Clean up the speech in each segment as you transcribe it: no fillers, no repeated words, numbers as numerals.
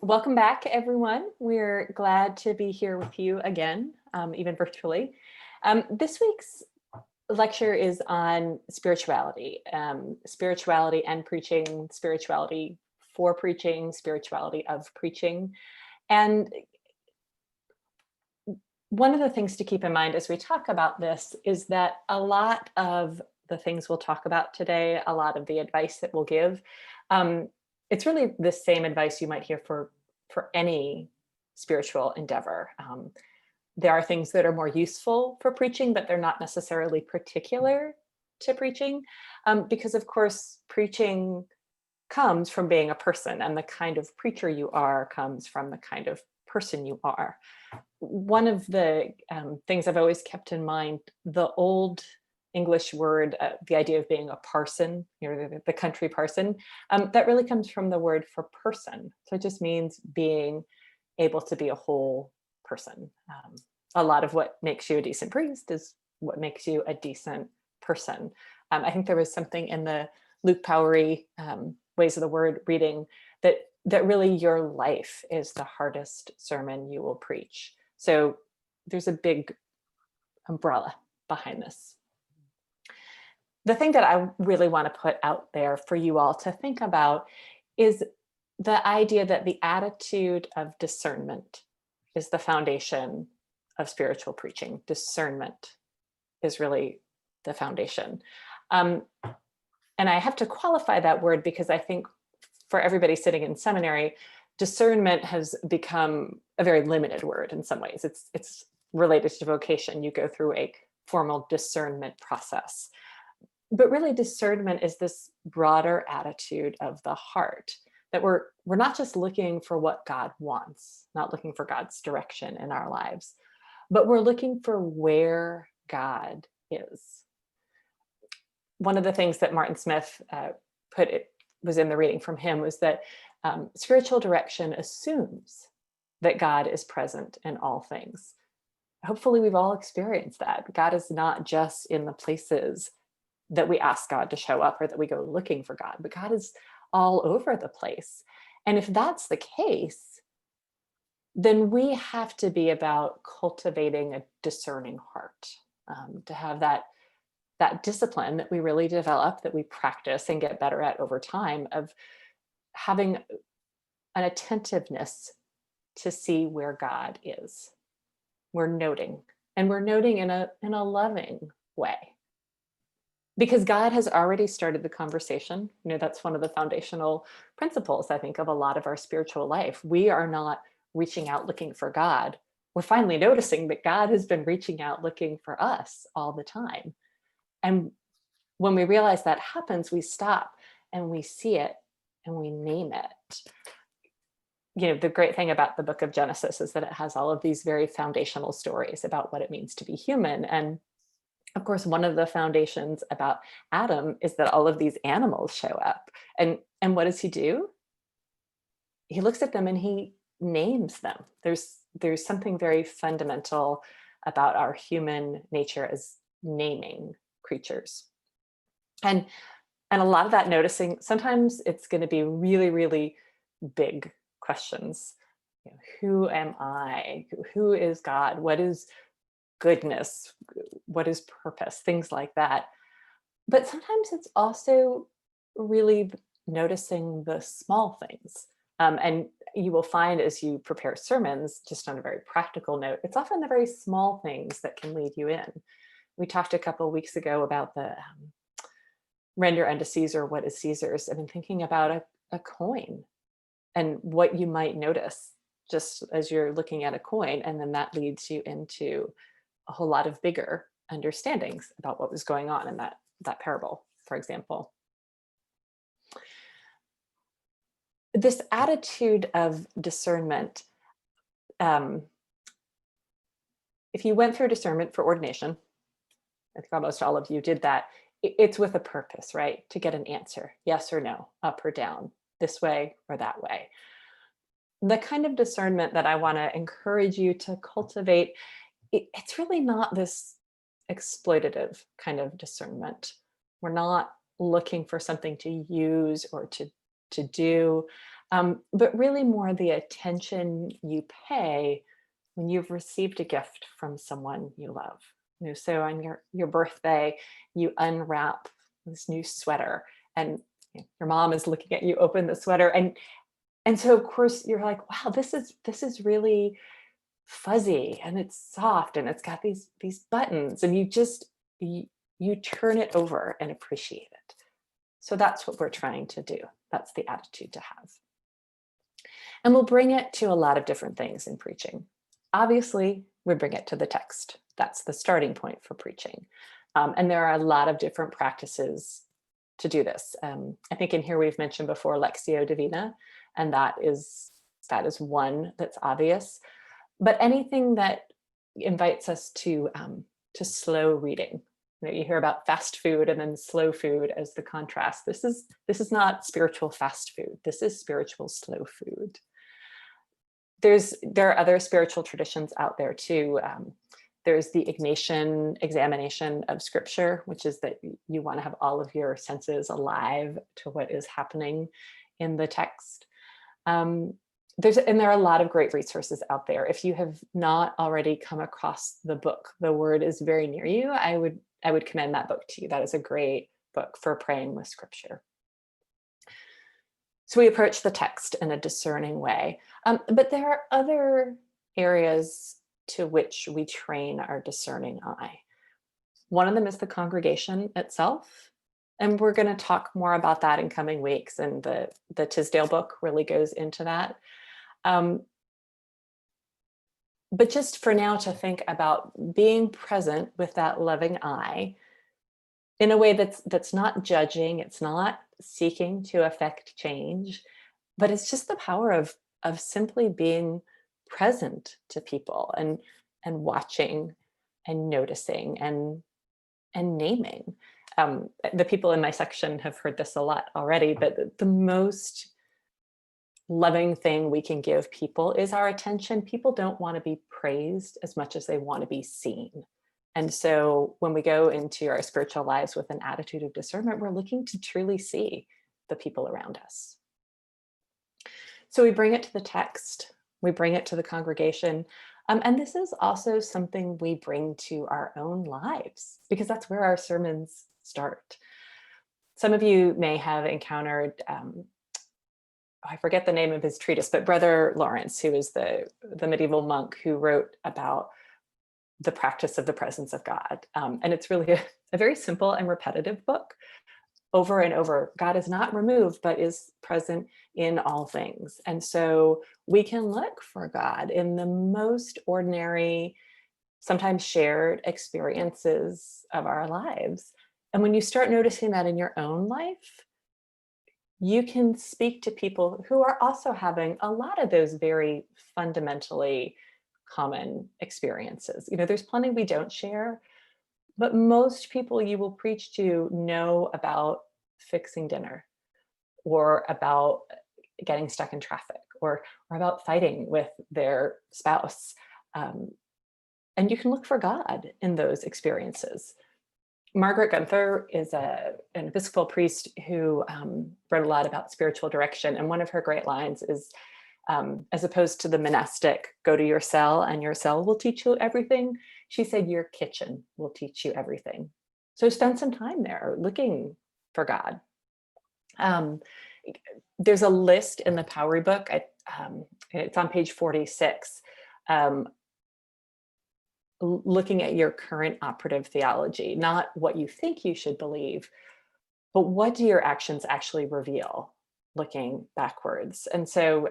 Welcome back, everyone. We're glad to be here with you again, even virtually. This week's lecture is on spirituality, spirituality and preaching, spirituality for preaching, spirituality of preaching. And one of the things to keep in mind as we talk about this is that a lot of the things we'll talk about today, a lot of the advice that we'll give, um, it's really the same advice you might hear for any spiritual endeavor. There are things that are more useful for preaching, but they're not necessarily particular to preaching, because of course preaching comes from being a person, and the kind of preacher you are comes from the kind of person you are. One of the things I've always kept in mind, the old English word, the idea of being a parson, the country parson, that really comes from the word for person. So it just means being able to be a whole person. A lot of what makes you a decent priest is what makes you a decent person. I think there was something in the Luke Powery Ways of the Word reading that really your life is the hardest sermon you will preach. So there's a big umbrella behind this. The thing that I really want to put out there for you all to think about is the idea that the attitude of discernment is the foundation of spiritual preaching. Discernment is really the foundation. And I have to qualify that word because I think for everybody sitting in seminary, discernment has become a very limited word in some ways. It's related to vocation. You go through a formal discernment process. But really, discernment is this broader attitude of the heart, that we're not just looking for what God wants, not looking for God's direction in our lives, but we're looking for where God is. One of the things that Martin Smith put, it was in the reading from him, was that spiritual direction assumes that God is present in all things. Hopefully we've all experienced that. God is not just in the places that we ask God to show up or that we go looking for God, but God is all over the place. And if that's the case, then we have to be about cultivating a discerning heart, to have that discipline that we really develop, that we practice and get better at over time, of having an attentiveness to see where God is. We're noting, and we're noting in a loving way, because God has already started the conversation. That's one of the foundational principles, I think, of a lot of our spiritual life. We are not reaching out looking for God. We're finally noticing that God has been reaching out looking for us all the time. And when we realize that happens, we stop and we see it and we name it. The great thing about the book of Genesis is that it has all of these very foundational stories about what it means to be human. And of course, one of the foundations about Adam is that all of these animals show up. And what does he do? He looks at them and he names them. There's something very fundamental about our human nature as naming creatures. And a lot of that noticing, sometimes it's going to be really, really big questions. Who am I? Who is God? What is goodness? What is purpose? Things like that. But sometimes it's also really noticing the small things. And you will find as you prepare sermons, just on a very practical note, it's often the very small things that can lead you in. We talked a couple of weeks ago about the render unto Caesar what is Caesar's. I've been thinking about a coin and what you might notice just as you're looking at a coin, and then that leads you into a whole lot of bigger understandings about what was going on in that parable, for example. This attitude of discernment, if you went through discernment for ordination, I think almost all of you did that, it's with a purpose, right? To get an answer, yes or no, up or down, this way or that way. The kind of discernment that I want to encourage you to cultivate, it's really not this exploitative kind of discernment. We're not looking for something to use or to do. but really more the attention you pay when you've received a gift from someone you love. So on your birthday, you unwrap this new sweater, and your mom is looking at you open the sweater, and so of course you're like, wow, this is really fuzzy and it's soft and it's got these buttons, and you turn it over and appreciate it. So that's what we're trying to do. That's the attitude to have. And we'll bring it to a lot of different things in preaching. Obviously, we bring it to the text. That's the starting point for preaching. And there are a lot of different practices to do this. I think in here we've mentioned before Lectio Divina, and that is one that's obvious. But anything that invites us to slow reading. You hear about fast food and then slow food as the contrast. This is not spiritual fast food. This is spiritual slow food. There are other spiritual traditions out there too. There's the Ignatian examination of scripture, which is that you want to have all of your senses alive to what is happening in the text. There are a lot of great resources out there. If you have not already come across the book, The Word is Very Near You, I would commend that book to you. That is a great book for praying with scripture. So we approach the text in a discerning way. But there are other areas to which we train our discerning eye. One of them is the congregation itself. And we're going to talk more about that in coming weeks. And the Tisdale book really goes into that. But just for now, to think about being present with that loving eye in a way that's not judging, it's not seeking to affect change, but it's just the power of simply being present to people and watching and noticing and naming. The people in my section have heard this a lot already, but the most loving thing we can give people is our attention. People don't want to be praised as much as they want to be seen. And so when we go into our spiritual lives with an attitude of discernment, we're looking to truly see the people around us. So we bring it to the text, we bring it to the congregation. And this is also something we bring to our own lives, because that's where our sermons start. Some of you may have encountered, I forget the name of his treatise, but Brother Lawrence, who is the medieval monk who wrote about the practice of the presence of God. And it's really a very simple and repetitive book. Over and over, God is not removed, but is present in all things. And so we can look for God in the most ordinary, sometimes shared experiences of our lives. And when you start noticing that in your own life, you can speak to people who are also having a lot of those very fundamentally common experiences. There's plenty we don't share, but most people you will preach to know about fixing dinner, or about getting stuck in traffic, or about fighting with their spouse. And you can look for God in those experiences. Margaret Gunther is an Episcopal priest who wrote a lot about spiritual direction. And one of her great lines is, as opposed to the monastic, go to your cell and your cell will teach you everything, she said, your kitchen will teach you everything. So spend some time there looking for God. There's a list in the Powery book. It's on page 46. Looking at your current operative theology, not what you think you should believe, but what do your actions actually reveal, looking backwards. And so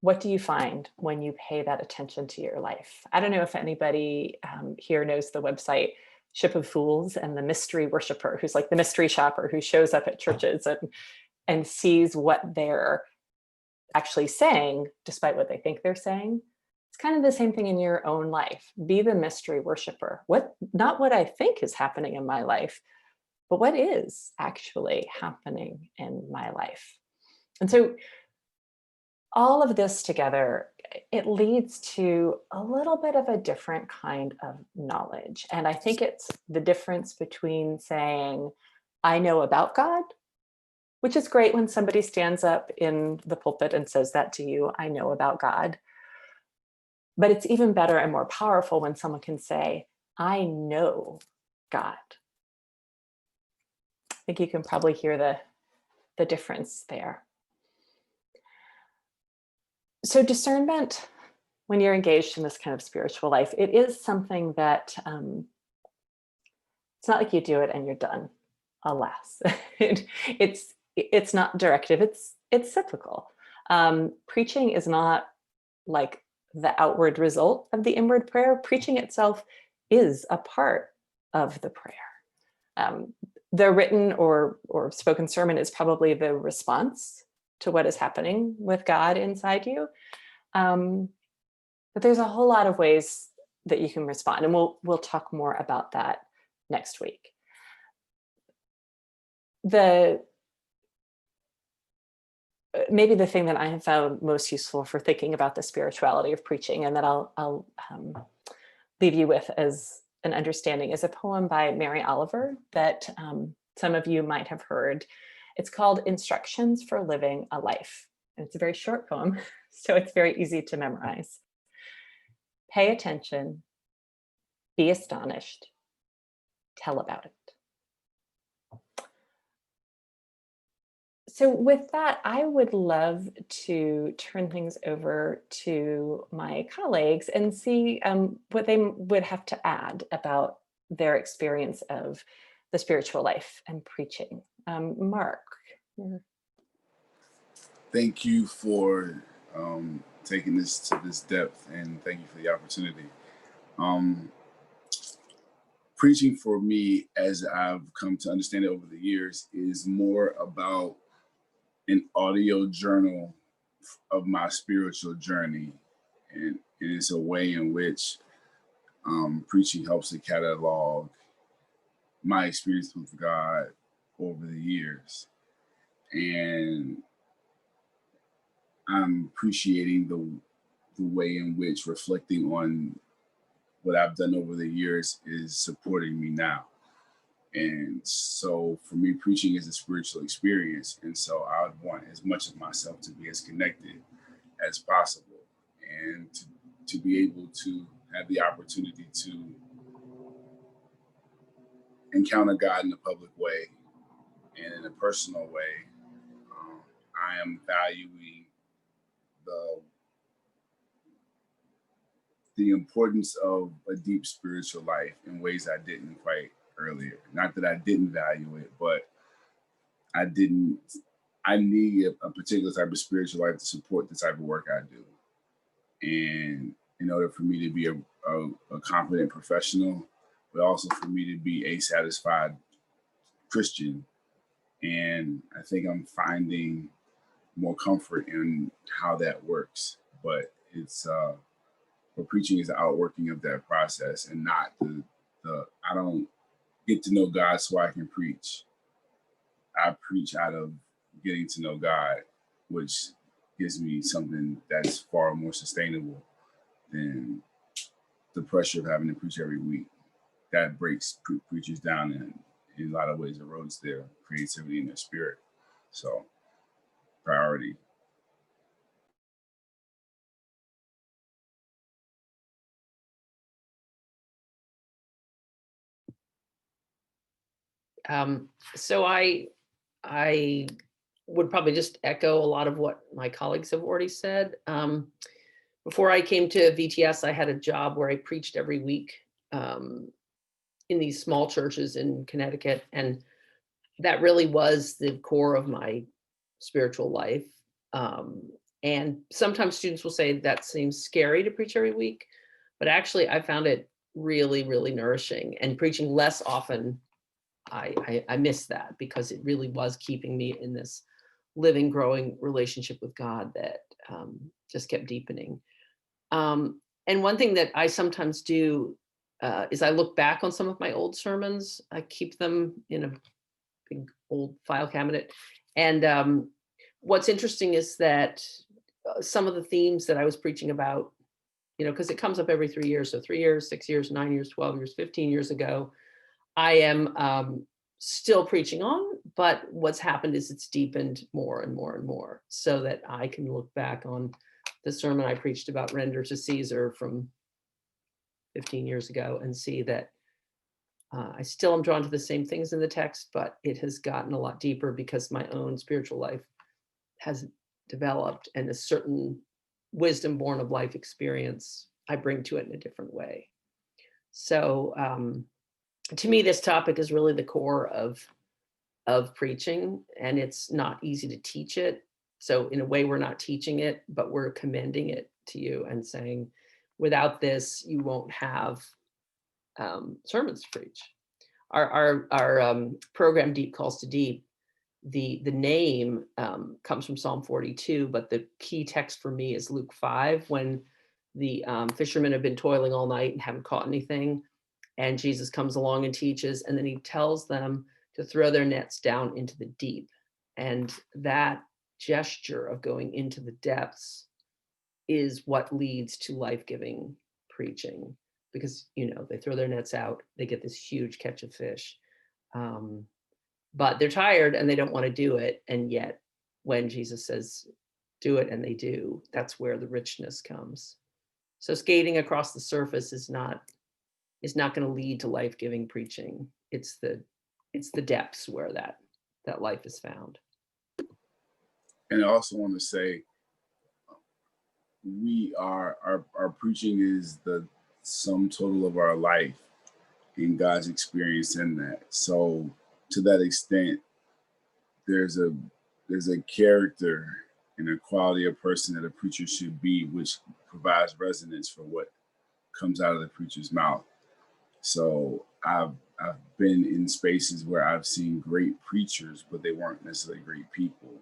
what do you find when you pay that attention to your life? I don't know if anybody here knows the website Ship of Fools, and the mystery worshiper, who's like the mystery shopper who shows up at churches and sees what they're actually saying, despite what they think they're saying. It's kind of the same thing in your own life. Be the mystery worshiper. Not what I think is happening in my life, but what is actually happening in my life. And so all of this together, it leads to a little bit of a different kind of knowledge. And I think it's the difference between saying, I know about God, which is great when somebody stands up in the pulpit and says that to you, I know about God. But it's even better and more powerful when someone can say, I know God. I think you can probably hear the difference there. So discernment, when you're engaged in this kind of spiritual life, it is something that it's not like you do it and you're done, alas. It's not directive, it's cyclical. Preaching is not like the outward result of the inward prayer. Preaching itself is a part of the prayer. The written or spoken sermon is probably the response to what is happening with God inside you. But there's a whole lot of ways that you can respond, and we'll talk more about that next week. Maybe the thing that I have found most useful for thinking about the spirituality of preaching, and that I'll leave you with as an understanding, is a poem by Mary Oliver that some of you might have heard. It's called Instructions for Living a Life. And it's a very short poem, so it's very easy to memorize. Pay attention, be astonished, tell about it. So with that, I would love to turn things over to my colleagues and see what they would have to add about their experience of the spiritual life and preaching. Mark. Thank you for taking this to this depth, and thank you for the opportunity. Preaching for me, as I've come to understand it over the years, is more about an audio journal of my spiritual journey. And it is a way in which preaching helps to catalog my experience with God over the years. And I'm appreciating the way in which reflecting on what I've done over the years is supporting me now. And so for me, preaching is a spiritual experience. And so I would want as much of myself to be as connected as possible, and to be able to have the opportunity to encounter God in a public way and in a personal way. I am valuing the importance of a deep spiritual life in ways I didn't quite earlier. Not that I didn't value it, but I need a particular type of spiritual life to support the type of work I do. And in order for me to be a competent professional, but also for me to be a satisfied Christian. And I think I'm finding more comfort in how that works. But preaching is the outworking of that process, and not I don't get to know God so I can preach. I preach out of getting to know God, which gives me something that's far more sustainable than the pressure of having to preach every week. That breaks preachers down, and in a lot of ways erodes their creativity and their spirit. So, priority. So I would probably just echo a lot of what my colleagues have already said. Before I came to VTS, I had a job where I preached every week in these small churches in Connecticut. And that really was the core of my spiritual life. And sometimes students will say that seems scary to preach every week, but actually I found it really, really nourishing. And preaching less often, I miss that, because it really was keeping me in this living, growing relationship with God that just kept deepening. And one thing that I sometimes do is I look back on some of my old sermons. I keep them in a big old file cabinet. And what's interesting is that some of the themes that I was preaching about, because it comes up every 3 years. So 3 years, 6 years, 9 years, 12 years, 15 years ago, I am still preaching on, but what's happened is it's deepened more and more and more, so that I can look back on the sermon I preached about render to Caesar from 15 years ago and see that I still am drawn to the same things in the text, but it has gotten a lot deeper because my own spiritual life has developed, and a certain wisdom born of life experience I bring to it in a different way. So to me, this topic is really the core of preaching, and it's not easy to teach it. So in a way, we're not teaching it, but we're commending it to you and saying, without this, you won't have sermons to preach. Our program, Deep Calls to Deep, the name comes from Psalm 42, but the key text for me is Luke 5, when the fishermen have been toiling all night and haven't caught anything, and Jesus comes along and teaches, and then he tells them to throw their nets down into the deep. And that gesture of going into the depths is what leads to life-giving preaching, because, you know, they throw their nets out, they get this huge catch of fish, but they're tired and they don't want to do it. And yet when Jesus says, do it, and they do, that's where the richness comes. So skating across the surface is not going to lead to life-giving preaching. It's the depths where that life is found. And I also want to say, our preaching is the sum total of our life and God's experience in that. So to that extent, there's a character and a quality of person that a preacher should be, which provides resonance for what comes out of the preacher's mouth. So I've been in spaces where I've seen great preachers, but they weren't necessarily great people.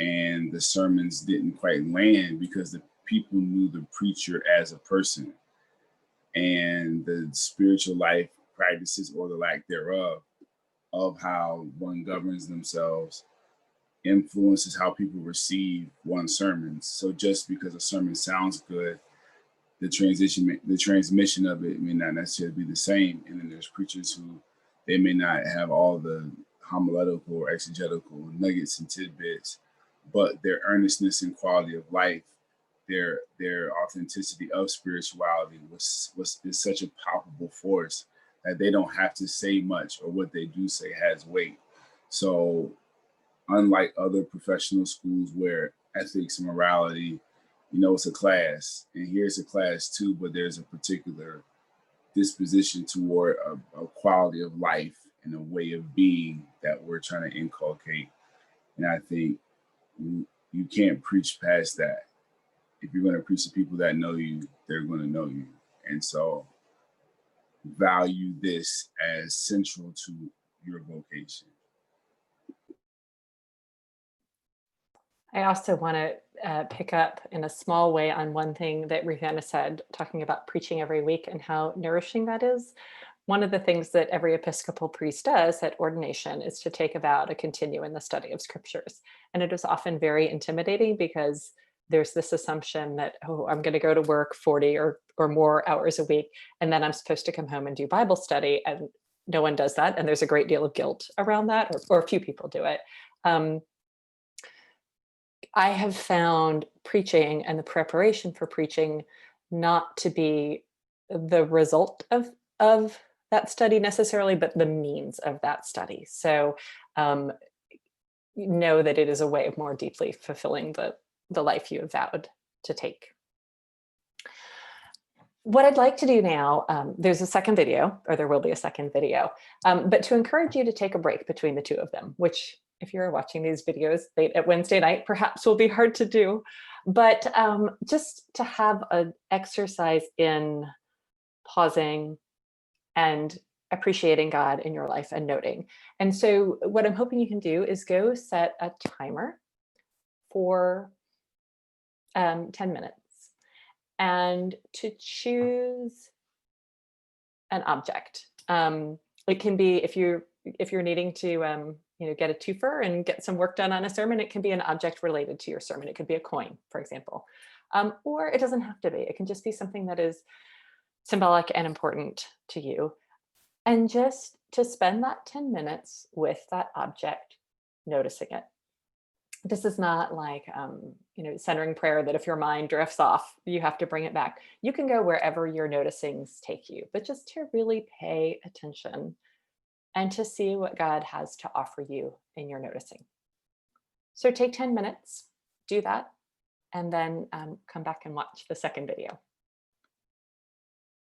And the sermons didn't quite land because the people knew the preacher as a person, and the spiritual life practices, or the lack thereof, of how one governs themselves influences how people receive one's sermons. So just because a sermon sounds good, the transmission of it may not necessarily be the same. And then there's preachers who, they may not have all the homiletical or exegetical nuggets and tidbits, but their earnestness and quality of life, their authenticity of spirituality is such a palpable force that they don't have to say much, or what they do say has weight. So unlike other professional schools where ethics and morality, you know, it's a class, and here's a class too, but there's a particular disposition toward a quality of life and a way of being that we're trying to inculcate. And I think you can't preach past that. If you're going to preach to people that know you, they're going to know you. And so value this as central to your vocation. I also want to pick up in a small way on one thing that Ruthanna said, talking about preaching every week and how nourishing that is. One of the things that every Episcopal priest does at ordination is to take a vow to continue in the study of scriptures. And it is often very intimidating because there's this assumption that, oh, I'm going to go to work 40 or more hours a week, and then I'm supposed to come home and do Bible study. And no one does that. And there's a great deal of guilt around that, or a few people do it. I have found preaching and the preparation for preaching not to be the result of that study necessarily, but the means of that study. So know that it is a way of more deeply fulfilling the life you have vowed to take. What I'd like to do now, there's a second video, or there will be a second video, but to encourage you to take a break between the two of them, which, if you're watching these videos late at Wednesday night, perhaps will be hard to do, but just to have an exercise in pausing and appreciating God in your life and noting. And so what I'm hoping you can do is go set a timer for 10 minutes and to choose an object. It can be, if you're needing to get a twofer and get some work done on a sermon, it can be an object related to your sermon. It could be a coin, for example, or it doesn't have to be. It can just be something that is symbolic and important to you. And just to spend that 10 minutes with that object, noticing it. This is not like, centering prayer that if your mind drifts off, you have to bring it back. You can go wherever your noticings take you, but just to really pay attention and to see what God has to offer you in your noticing. So take 10 minutes, do that, and then come back and watch the second video.